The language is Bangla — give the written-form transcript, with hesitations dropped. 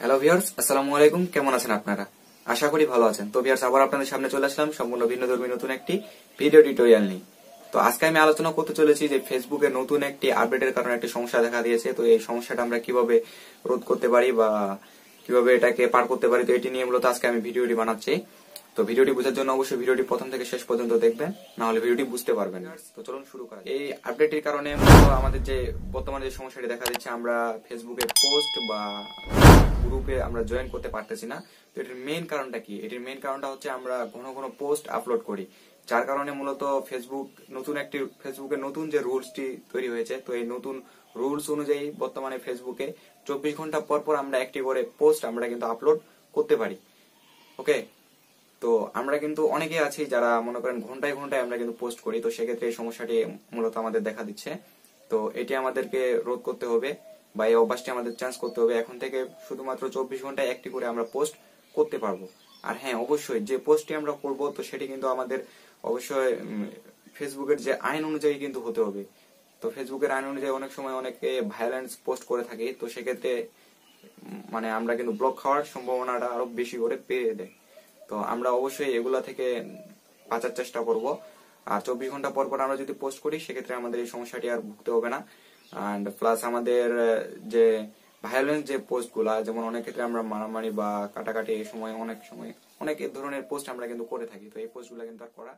হ্যালো ভিউয়ার্স, আসসালামু আলাইকুম। কেমন আছেন আপনারা? আশা করি ভালো আছেন। তো ভিউয়ার্স, আবার আপনাদের সামনে চলে আসলাম সম্পূর্ণ ভিন্নধর্মী নতুন একটি ভিডিও টিউটোরিয়াল নিয়ে। তো আজকে আমি আলোচনা করতে চলেছি যে ফেসবুকে নতুন একটি আপডেটের কারণে একটি সমস্যা দেখা দিয়েছে। তো এই সমস্যাটা আমরা কিভাবে রোধ করতে পারি বা কিভাবে এটাকে পার করতে পারি, তো এটি নিয়ে মূলত আজকে আমি ভিডিওটি বানাচ্ছি। তো ভিডিওটি বোঝার জন্য অবশ্যই ভিডিওটি প্রথম থেকে শেষ পর্যন্ত দেখবেন, না হলে ভিডিওটি বুঝতে পারবেন না। তো চলুন শুরু করা যাক। এই আপডেটের কারণে মূলত আমাদের যে বর্তমানে যে সমস্যাটি দেখা দিচ্ছে, আমরা ফেসবুকে পোস্ট বা গ্রুপে আমরা জয়েন করতে পারতেছি না। তো এটির মেইন কারণটা কি? এটির মেইন কারণটা হচ্ছে আমরা ঘন ঘন পোস্ট আপলোড করি, যার কারণে মূলত ফেসবুকের নতুন যে রুলসটি তৈরি হয়েছে, তো এই নতুন রুলস অনুযায়ী বর্তমানে ফেসবুকে 24 ঘন্টা পর পর আমরা একটি করে পোস্ট আমরা কিন্তু আপলোড করতে পারি। ওকে, তো আমরা কিন্তু অনেকে আছি যারা মনে করেন ঘন্টায় ঘন্টায় আমরা কিন্তু পোস্ট করি। তো সেক্ষেত্রে এই সমস্যাটি মূলত আমাদের দেখা দিচ্ছে। তো এটি আমাদেরকে রোধ করতে হবে বা এই অভ্যাসটি আমাদের চেঞ্জ করতে হবে। এখন থেকে শুধুমাত্র 24 ঘন্টায় একটি করে আমরা পোস্ট করতে পারবো। আর হ্যাঁ, অবশ্যই যে পোস্টটি আমরা করব, তো সেটি কিন্তু আমাদের অবশ্যই ফেসবুকের যে আইন অনুযায়ী কিন্তু হতে হবে। তো ফেসবুকের আইন অনুযায়ী অনেক সময় অনেকে ভায়োলেন্স পোস্ট করে থাকে, তো সেক্ষেত্রে মানে আমরা কিন্তু ব্লক খাওয়ার সম্ভাবনাটা আরো বেশি করে পেয়ে দেয়। তো আমরা অবশ্যই এগুলা থেকে বাঁচার চেষ্টা করব। আর 24 ঘন্টা পর পর আমরা যদি পোস্ট করি, সেক্ষেত্রে আমাদের এই সমস্যাটি আর ভুগতে হবে না। অ্যান্ড প্লাস আমাদের যে ভায়োলেন্স যে পোস্ট গুলা, যেমন অনেক ক্ষেত্রে আমরা মারামারি বা কাটাকাটি এই সময় অনেক ধরনের পোস্ট আমরা কিন্তু করে থাকি, তো এই পোস্ট গুলা কিন্তু আর করা